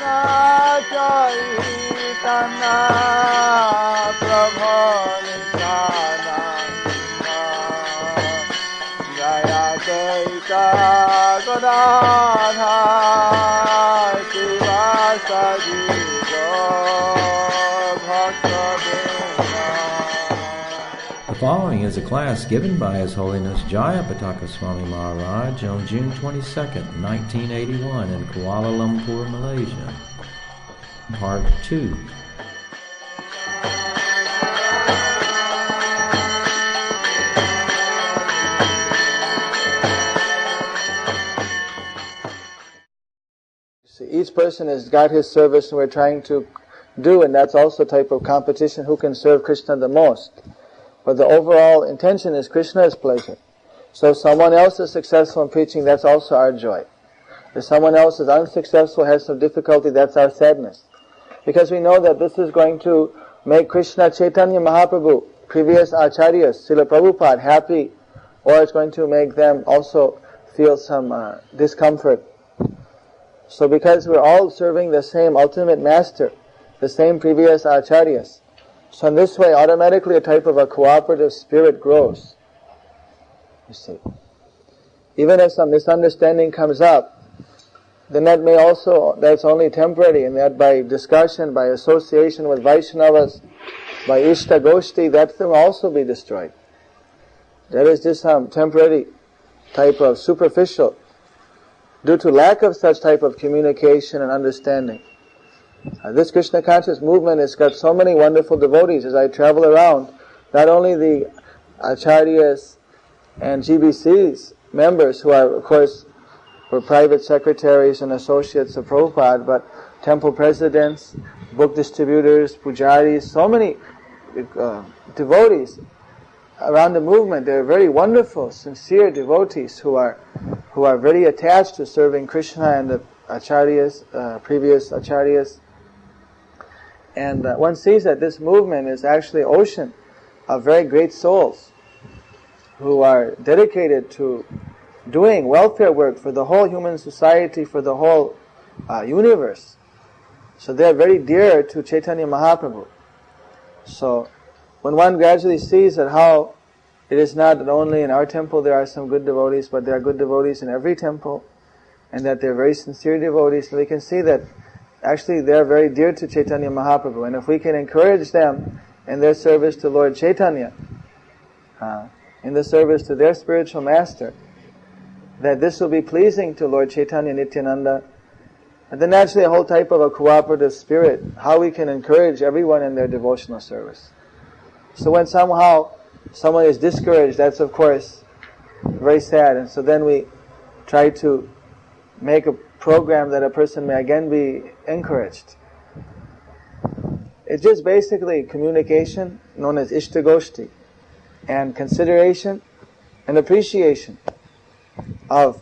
Chaitanya Prabhu Jayapataka Gadadha Sivasadi The following is a class given by His Holiness Jayapataka Swami Maharaj on June 22nd, 1981 in Kuala Lumpur, Malaysia. Part 2. See, each person has got his service and we're trying to do, and that's also a type of competition, who can serve Krishna the most. But the overall intention is Krishna's pleasure. So if someone else is successful in preaching, that's also our joy. If someone else is unsuccessful, has some difficulty, that's our sadness. Because we know that this is going to make Krishna Caitanya Mahaprbhu, previous acharyas, Srila Prabhupada, happy, or it's going to make them also feel some discomfort. So because we're all serving the same ultimate master, the same previous acharyas, so in this way automatically a type of a cooperative spirit grows. You see. Even if some misunderstanding comes up, then that may also, that's only temporary, and that by discussion, by association with Vaishnavas, by Ishta Goshti, that will also be destroyed. That is just some temporary type of superficial, due to lack of such type of communication and understanding. This Krishna conscious movement has got so many wonderful devotees. As I travel around, not only the acharyas and GBC's members, who are, of course, were private secretaries and associates of Prabhupada, but temple presidents, book distributors, pujaris, so many devotees around the movement. They're very wonderful, sincere devotees who are very attached to serving Krishna and the acharyas, previous acharyas. And one sees that this movement is actually an ocean of very great souls who are dedicated to doing welfare work for the whole human society, for the whole universe. So they are very dear to Caitanya Mahaprbhu. So when one gradually sees that how it is not that only in our temple there are some good devotees, but there are good devotees in every temple, and that they're very sincere devotees, so we can see that actually they're very dear to Caitanya Mahaprbhu. And if we can encourage them in their service to Lord Chaitanya, in the service to their spiritual master, that this will be pleasing to Lord Chaitanya Nityananda, and then naturally a whole type of a cooperative spirit, how we can encourage everyone in their devotional service. So when somehow someone is discouraged, that's of course very sad, and so then we try to make a program that a person may again be encouraged. It's just basically communication, known as Ishtagoshti, and consideration and appreciation of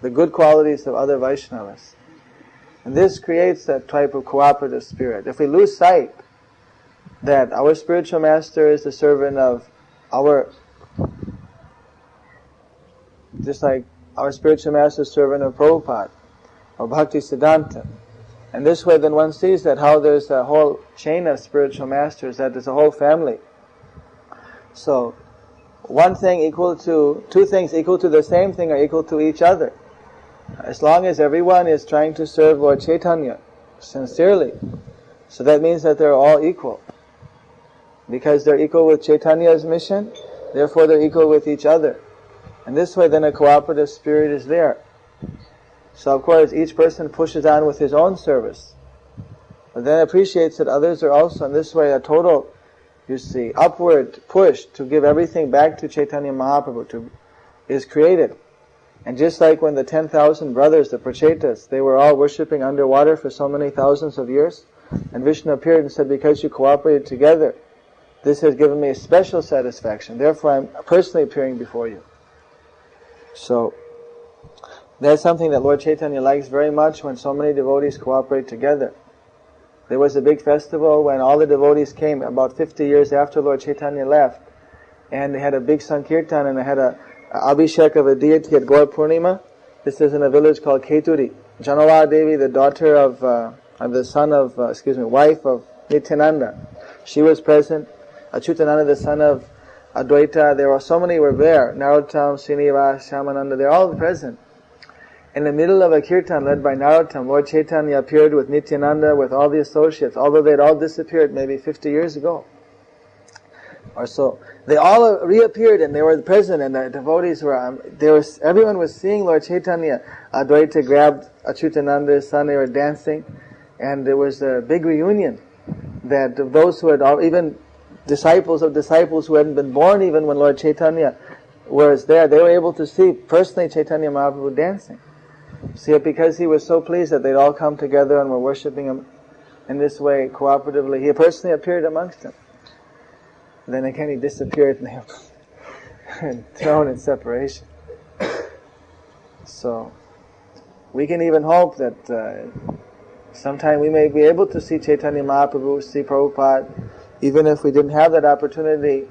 the good qualities of other Vaishnavas. And this creates that type of cooperative spirit. If we lose sight that our spiritual master is the servant of our, just like our spiritual master is servant of Prabhupada, or Bhakti Siddhanta. And this way then one sees that how there's a whole chain of spiritual masters, that there's a whole family. So, one thing equal to, two things equal to the same thing are equal to each other. As long as everyone is trying to serve Lord Chaitanya sincerely, so that means that they're all equal. Because they're equal with Chaitanya's mission, therefore they're equal with each other. And this way then a cooperative spirit is there. So of course each person pushes on with his own service, but then appreciates that others are also, in this way a total, you see, upward push to give everything back to Caitanya Mahaprbhu is created. And just like when the 10,000 brothers, the Prachetas, they were all worshipping underwater for so many thousands of years, and Vishnu appeared and said, because you cooperated together, this has given me a special satisfaction, therefore I'm personally appearing before you. So that's something that Lord Chaitanya likes very much, when so many devotees cooperate together. There was a big festival when all the devotees came about 50 years after Lord Chaitanya left, and they had a big Sankirtan, and they had a Abhishek of a deity at Gaur Purnima. This is in a village called Keturi. Janava Devi, the daughter of wife of Nityananda. She was present. Achyutananda, the son of Advaita, there were so many were there. Narottam, Srinivas, Shamananda, they're all present. In the middle of a kirtan led by Narottam, Lord Chaitanya appeared with Nityananda, with all the associates, although they had all disappeared maybe 50 years ago or so. They all reappeared and they were present, and the devotees everyone was seeing Lord Chaitanya. Advaita grabbed Achyutananda's son, they were dancing, and there was a big reunion that those who had even disciples of disciples who hadn't been born even when Lord Chaitanya was there, they were able to see personally Chaitanya Mahaprbhu dancing. See, because he was so pleased that they'd all come together and were worshipping him in this way, cooperatively. He personally appeared amongst them. Then again he disappeared and they were thrown in separation. So, we can even hope that sometime we may be able to see Chaitanya Mahaprabhu, see Prabhupada, even if we didn't have that opportunity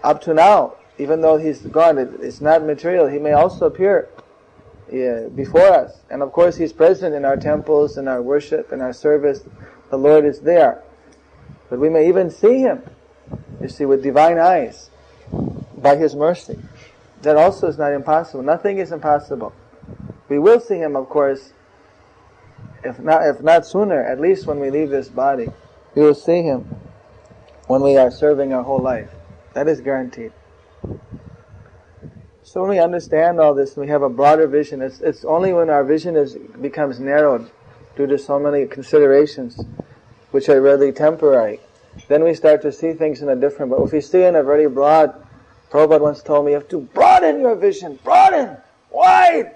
up to now. Even though he's gone, it's not material. He may also appear before us. And of course he's present in our temples, in our worship, in our service. The Lord is there. But we may even see him, you see, with divine eyes, by his mercy. That also is not impossible. Nothing is impossible. We will see him, of course, if not sooner, at least when we leave this body. We will see him when we are serving our whole life. That is guaranteed. So when we understand all this, and we have a broader vision, it's only when our vision becomes narrowed due to so many considerations, which are really temporary, then we start to see things in a different. But if we see in a very broad, Prabhupada once told me, you have to broaden your vision, broaden, wide.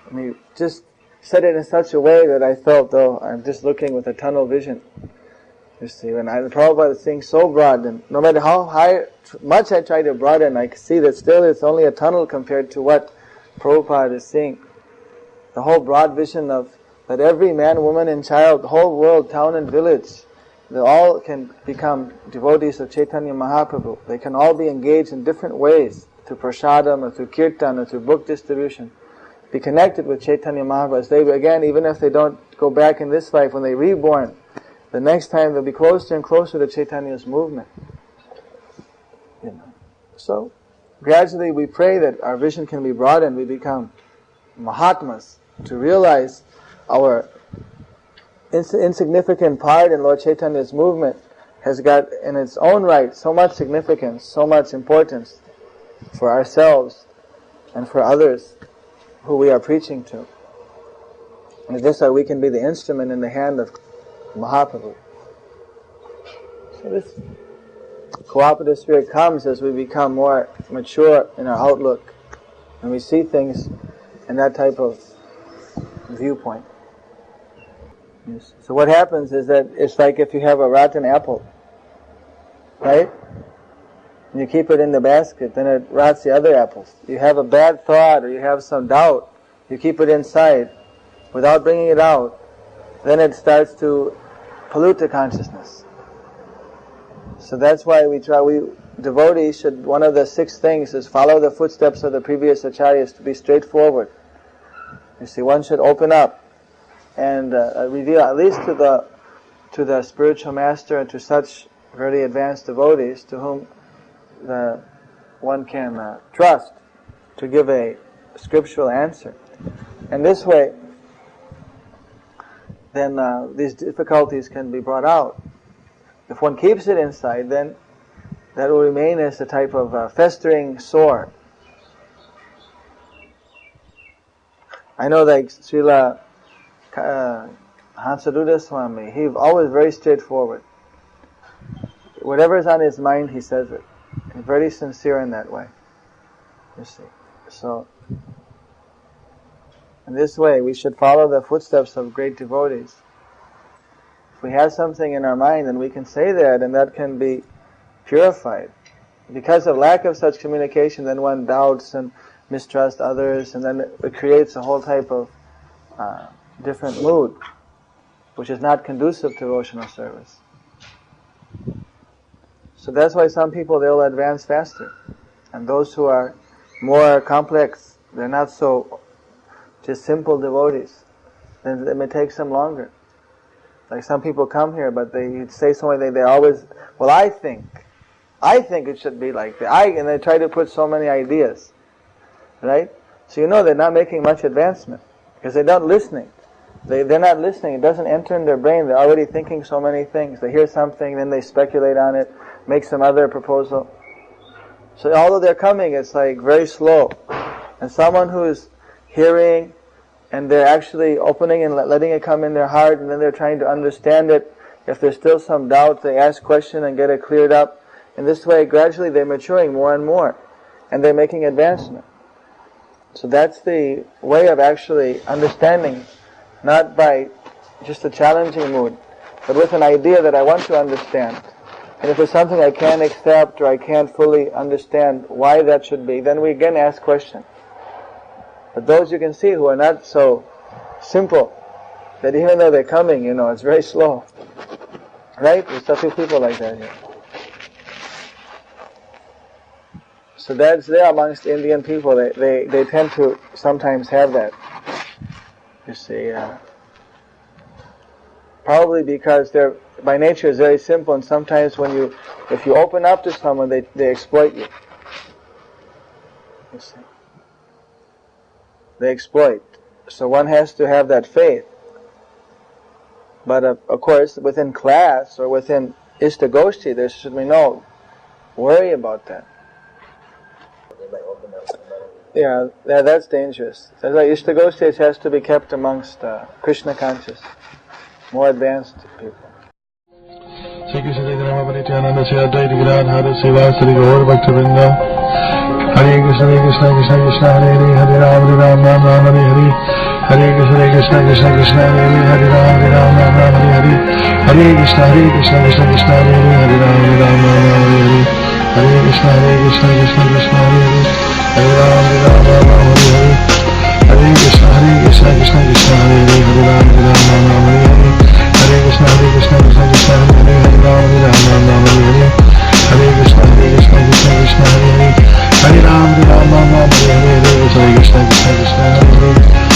And he just said it in such a way that I felt though I'm just looking with a tunnel vision. You see, when Prabhupada is seeing so broad, and no matter how much I try to broaden, I see that still it's only a tunnel compared to what Prabhupada is seeing. The whole broad vision of that every man, woman and child, the whole world, town and village, they all can become devotees of Chaitanya Mahaprabhu. They can all be engaged in different ways, through prasadam or through kirtan or through book distribution. Be connected with Chaitanya Mahaprabhu. They, again, even if they don't go back in this life, when they're reborn, the next time they'll be closer and closer to Chaitanya's movement. So, gradually we pray that our vision can be broadened. We become Mahatmas, to realize our insignificant part in Lord Chaitanya's movement has got in its own right so much significance, so much importance for ourselves and for others who we are preaching to. And this way we can be the instrument in the hand of Mahaprabhu. So this cooperative spirit comes as we become more mature in our outlook and we see things in that type of viewpoint. Yes. So what happens is that it's like if you have a rotten apple, right? And you keep it in the basket, then it rots the other apples. You have a bad thought or you have some doubt, you keep it inside without bringing it out, then it starts to pollute the consciousness. So that's why devotees should, one of the 6 things is follow the footsteps of the previous acharyas, to be straightforward. You see, one should open up and reveal, at least to the spiritual master and to such very advanced devotees to whom one can trust, to give a scriptural answer. And this way, then these difficulties can be brought out. If one keeps it inside, then that will remain as a type of festering sore. I know that Srila Hansaduda Swami, he's always very straightforward. Whatever is on his mind, he says it. He's very sincere in that way. You see. So, in this way, we should follow the footsteps of great devotees. If we have something in our mind, then we can say that, and that can be purified. Because of lack of such communication, then one doubts and mistrusts others, and then it creates a whole type of different mood, which is not conducive to devotional service. So that's why some people, they'll advance faster. And those who are more complex, they're not so just simple devotees, then it may take some longer. Like some people come here, but they say so many things. They always, well, I think it should be like that. And they try to put so many ideas, right? So they're not making much advancement because they're not listening. They're not listening. It doesn't enter in their brain. They're already thinking so many things. They hear something, then they speculate on it, make some other proposal. So although they're coming, it's like very slow. And someone who's hearing and they're actually opening and letting it come in their heart, and then they're trying to understand it. If there's still some doubt, they ask question and get it cleared up. In this way, gradually they're maturing more and more, and they're making advancement. So that's the way of actually understanding, not by just a challenging mood, but with an idea that I want to understand. And if there's something I can't accept or I can't fully understand why that should be, then we again ask questions. But those you can see who are not so simple, that even though they're coming, it's very slow. Right? There's a few people like that here. So that's there amongst Indian people. They tend to sometimes have that. You see, probably because they're by nature is very simple, and sometimes if you open up to someone, they exploit you. You see. They exploit. So one has to have that faith. But of course, within class or within Ishtagoshti, there should be no worry about that. Yeah, that's dangerous. That's why Ishtagoshti has to be kept amongst Krishna conscious, more advanced people. Shri Krishna Caitanya Mahaprbhu Sri Advaita Gadadhara Seva Sri Gaur Bhaktivinoda Hare Krishna Krishna Krishna Krishna Hare Hare Hare Ram Ram Ram Hare Hare Hare Krishna Krishna Krishna Krishna Hare Hare Hare Ram Ram Hare Hare Hare Krishna Krishna Krishna Hare Hare Ram Ram Hare Hare Hare Krishna Krishna Krishna Hare Hare Hare Ram Ram Hare Hare Hare Krishna Krishna Krishna Hare Hare Hare Ram Ram Hare Hare Hare Krishna Krishna Krishna Hare Hare Hare Ram Ram Hare Hare Hare Krishna Krishna Krishna Hare Hare Hare Ram Hare Hare Hare Krishna Krishna Hare Hare Hare Ram Hare Hare Hare Krishna Krishna Krishna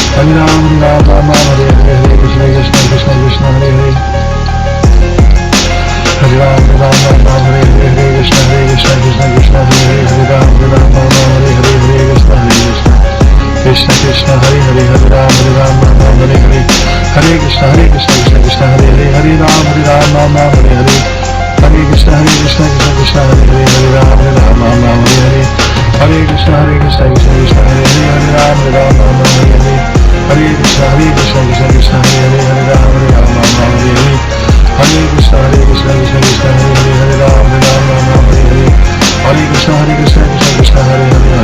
Hare Hare Hare Ram Hare Hare Hare Krishna Krishna Krishna Hare Hare Hare Ram Hare Hare Hare Krishna Krishna Krishna Hare Hare Hare Ram Hare Hare Hare Krishna Krishna Krishna Hare Hare Hare Ram Hare Hare Hare Krishna Krishna Krishna Hare Hare Hare Ram Hare Hare Hare Krishna Krishna Krishna Hare Hare Hare Ram Hare Hare Hare Krishna Krishna Krishna Hare Hare Hare Ram Hare Hare Hare Krishna Krishna Krishna Hare Hare Hare Ram Hare Hare Hare Krishna Krishna Krishna Hare Hare Hare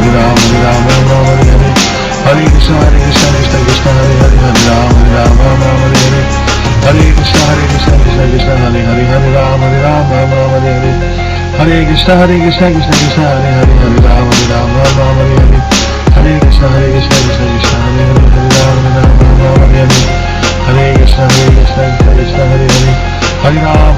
Ram Hare Hare Hare Krishna Krishna Krishna Hare Hare Hare Ram Hare Hare Hare Krishna Krishna Krishna Hare Hare Hare Ram Hare Hare Hare Krishna Krishna Krishna Hare Hare Hare Ram Hare Hare Hare Krishna Krishna Krishna Hare Hare Hare Ram Hare Hare Hare Krishna Krishna Krishna Hare Hare Hare Ram